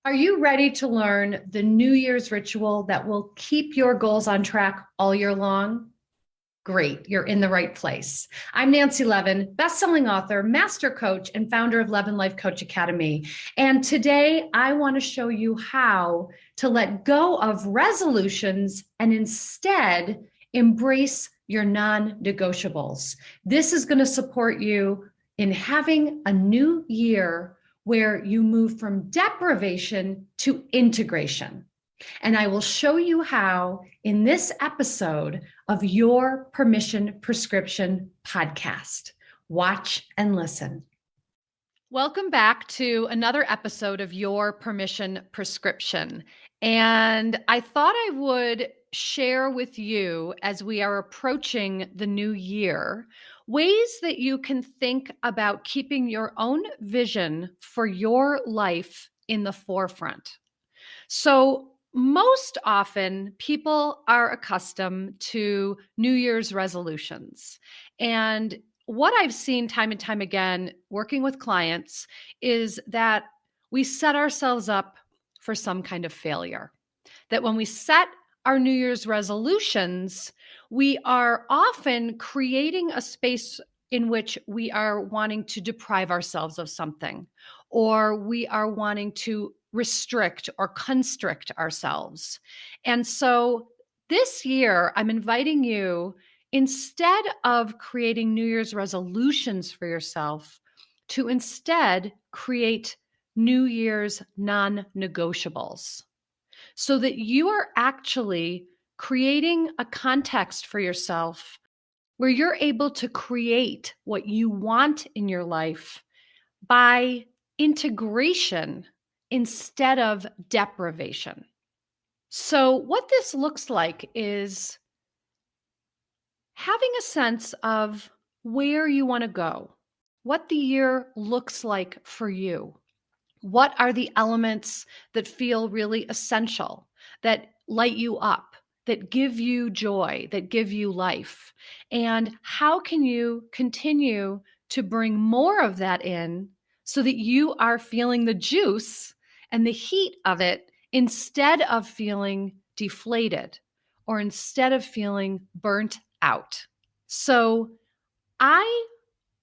Are you ready to learn the New Year's ritual that will keep your goals on track all year long? Great, you're in the right place. I'm Nancy Levin, best-selling author, master coach, and founder of Levin Life Coach Academy. And today I want to show you how to let go of resolutions and instead embrace your non-negotiables. This is going to support you in having a new year where you move from deprivation to integration. And I will show you how in this episode of Your Permission Prescription podcast. Watch and listen. Welcome back to another episode of Your Permission Prescription. And I thought I would share with you, as we are approaching the new year, ways that you can think about keeping your own vision for your life in the forefront. So, most often, people are accustomed to New Year's resolutions. And what I've seen time and time again working with clients is that we set ourselves up for some kind of failure. That when we set our New Year's resolutions, we are often creating a space in which we are wanting to deprive ourselves of something, or we are wanting to restrict or constrict ourselves. And so this year, I'm inviting you, instead of creating New Year's resolutions for yourself, to instead create New Year's non-negotiables, so that you are actually creating a context for yourself where you're able to create what you want in your life by integration instead of deprivation. So what this looks like is having a sense of where you want to go, what the year looks like for you. What are the elements that feel really essential, that light you up, that give you joy, that give you life? And how can you continue to bring more of that in so that you are feeling the juice and the heat of it instead of feeling deflated or instead of feeling burnt out? So I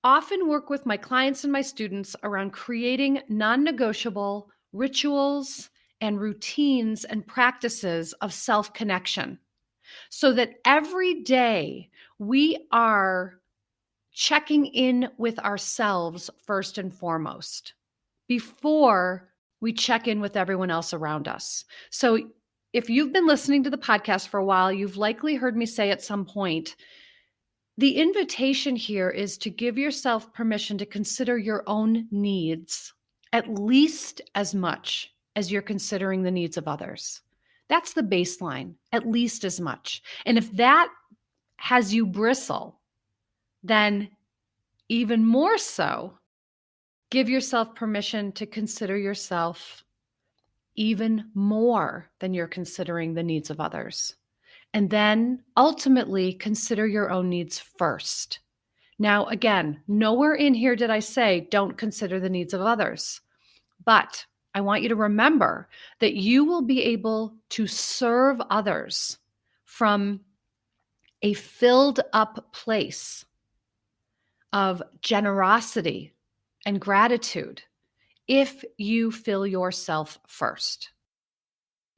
often work with my clients and my students around creating non-negotiable rituals and routines and practices of self-connection, so that every day we are checking in with ourselves first and foremost before we check in with everyone else around us. So if you've been listening to the podcast for a while, you've likely heard me say at some point, the invitation here is to give yourself permission to consider your own needs at least as much as you're considering the needs of others. That's the baseline, at least as much. And if that has you bristle, then even more so, give yourself permission to consider yourself even more than you're considering the needs of others. And then ultimately consider your own needs first. Now, again, nowhere in here did I say don't consider the needs of others. But I want you to remember that you will be able to serve others from a filled up place of generosity and gratitude if you fill yourself first.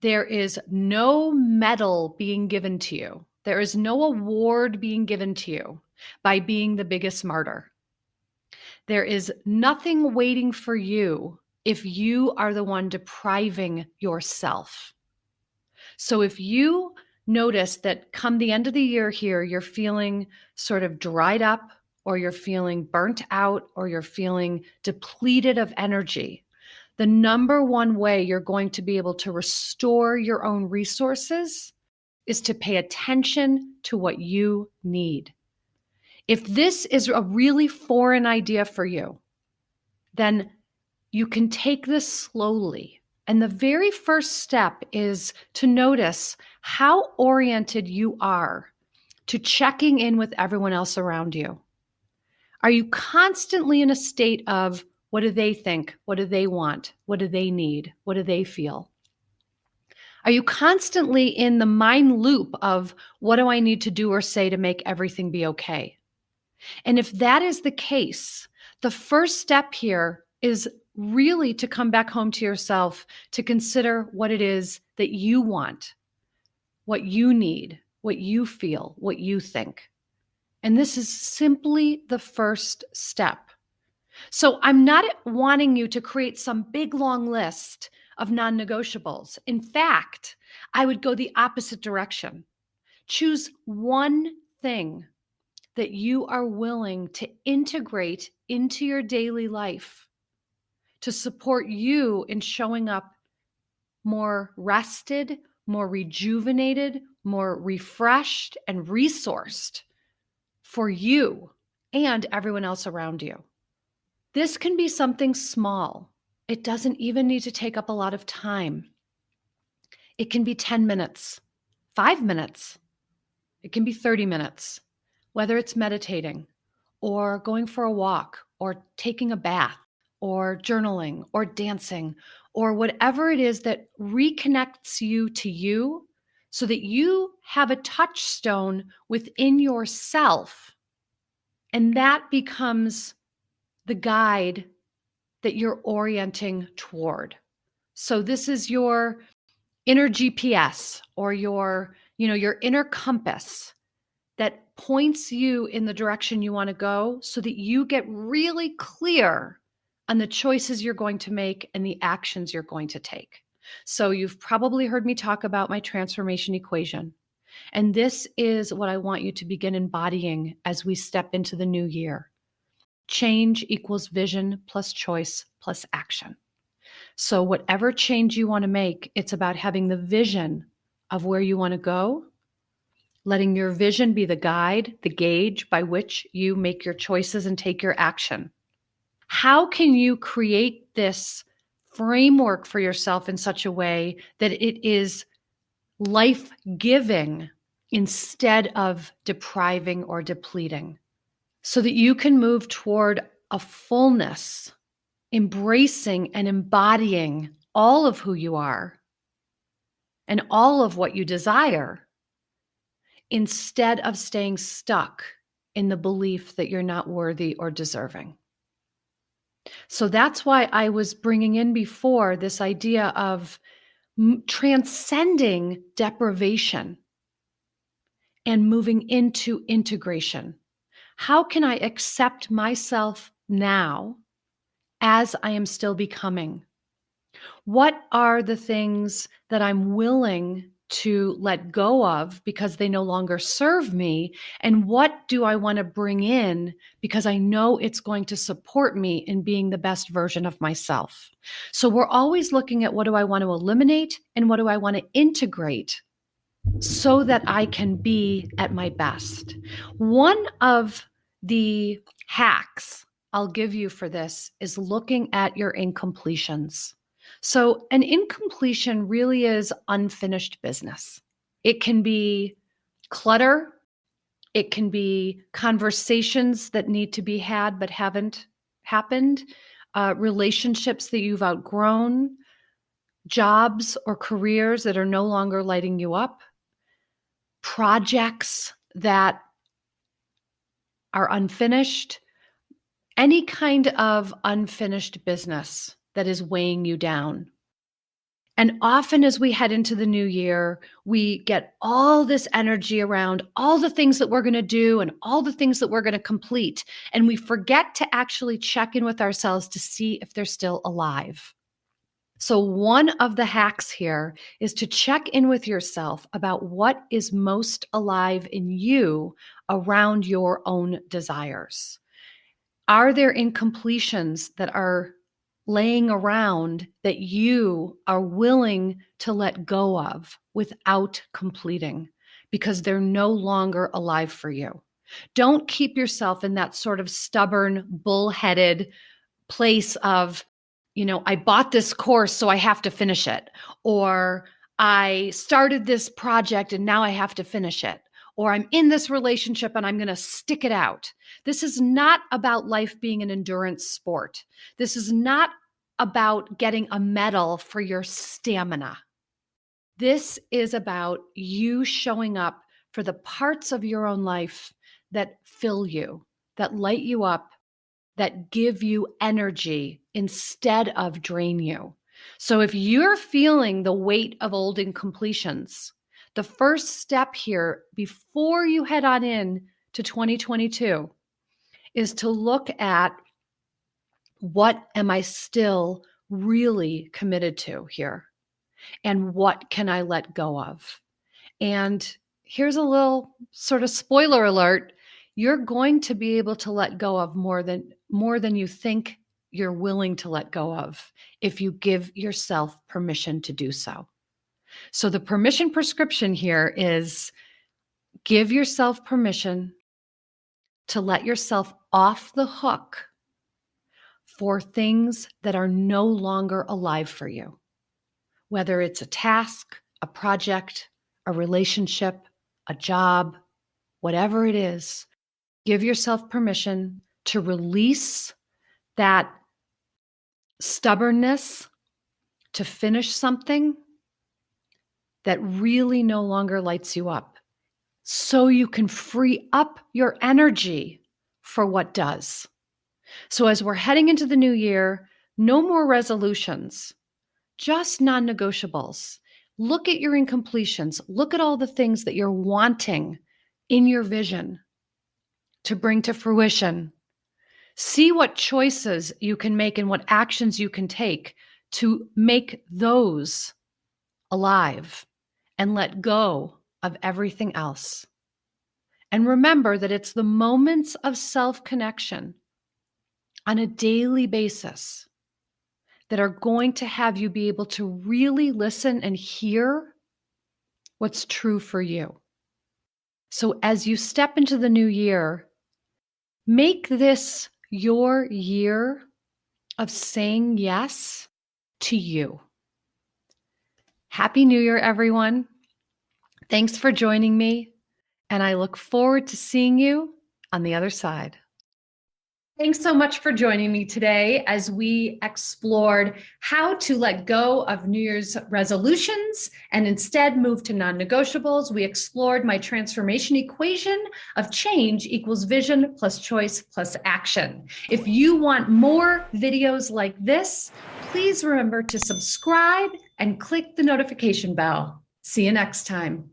There is no medal being given to you. There is no award being given to you by being the biggest martyr. There is nothing waiting for you if you are the one depriving yourself. So if you notice that come the end of the year here, you're feeling sort of dried up, or you're feeling burnt out, or you're feeling depleted of energy, the number one way you're going to be able to restore your own resources is to pay attention to what you need. If this is a really foreign idea for you, then you can take this slowly. And the very first step is to notice how oriented you are to checking in with everyone else around you. Are you constantly in a state of What do they think? What do they want? What do they need? What do they feel? Are you constantly in the mind loop of what do I need to do or say to make everything be okay? And if that is the case, the first step here is really to come back home to yourself to consider what it is that you want, what you need, what you feel, what you think. And this is simply the first step. So I'm not wanting you to create some big long list of non-negotiables. In fact, I would go the opposite direction. Choose one thing that you are willing to integrate into your daily life to support you in showing up more rested, more rejuvenated, more refreshed, and resourced for you and everyone else around you. This can be something small. It doesn't even need to take up a lot of time. It can be 10 minutes, 5 minutes. It can be 30 minutes, whether it's meditating or going for a walk or taking a bath or journaling or dancing or whatever it is that reconnects you to you so that you have a touchstone within yourself. And that becomes the guide that you're orienting toward. So this is your inner GPS or your inner compass that points you in the direction you want to go so that you get really clear on the choices you're going to make and the actions you're going to take. So you've probably heard me talk about my transformation equation. And this is what I want you to begin embodying as we step into the new year. Change equals vision plus choice plus action. So whatever change you want to make, it's about having the vision of where you want to go, letting your vision be the guide, the gauge by which you make your choices and take your action. How can you create this framework for yourself in such a way that it is life-giving instead of depriving or depleting, so that you can move toward a fullness, embracing and embodying all of who you are and all of what you desire, instead of staying stuck in the belief that you're not worthy or deserving. So that's why I was bringing in before this idea of transcending deprivation and moving into integration. How can I accept myself now as I am still becoming? What are the things that I'm willing to let go of because they no longer serve me? And what do I want to bring in because I know it's going to support me in being the best version of myself? So we're always looking at what do I want to eliminate and what do I want to integrate so that I can be at my best. One of the hacks I'll give you for this is looking at your incompletions. So an incompletion really is unfinished business. It can be clutter. It can be conversations that need to be had but haven't happened, relationships that you've outgrown, jobs or careers that are no longer lighting you up, projects that are unfinished, any kind of unfinished business that is weighing you down. And often as we head into the new year, we get all this energy around all the things that we're going to do and all the things that we're going to complete. And we forget to actually check in with ourselves to see if they're still alive. So one of the hacks here is to check in with yourself about what is most alive in you around your own desires. Are there incompletions that are laying around that you are willing to let go of without completing because they're no longer alive for you? Don't keep yourself in that sort of stubborn, bullheaded place of, I bought this course, so I have to finish it. Or I started this project and now I have to finish it. or I'm in this relationship and I'm going to stick it out. This is not about life being an endurance sport. This is not about getting a medal for your stamina. This is about you showing up for the parts of your own life that fill you, that light you up, that give you energy instead of drain you. So if you're feeling the weight of old incompletions, the first step here before you head on in to 2022 is to look at, what am I still really committed to here? And what can I let go of? And here's a little sort of spoiler alert. You're going to be able to let go of more than you think you're willing to let go of if you give yourself permission to do so. So the permission prescription here is, give yourself permission to let yourself off the hook for things that are no longer alive for you. Whether it's a task, a project, a relationship, a job, whatever it is, give yourself permission to release that stubbornness to finish something that really no longer lights you up, so you can free up your energy for what does. So as we're heading into the new year, no more resolutions, just non-negotiables. Look at your incompletions. Look at all the things that you're wanting in your vision to bring to fruition. See what choices you can make and what actions you can take to make those alive, and let go of everything else. And remember that it's the moments of self-connection on a daily basis that are going to have you be able to really listen and hear what's true for you. So as you step into the new year, make this your year of saying yes to you. Happy New Year, everyone. Thanks for joining me, and I look forward to seeing you on the other side. Thanks so much for joining me today as we explored how to let go of New Year's resolutions and instead move to non-negotiables. We explored my transformation equation of change equals vision plus choice plus action. If you want more videos like this, please remember to subscribe and click the notification bell. See you next time.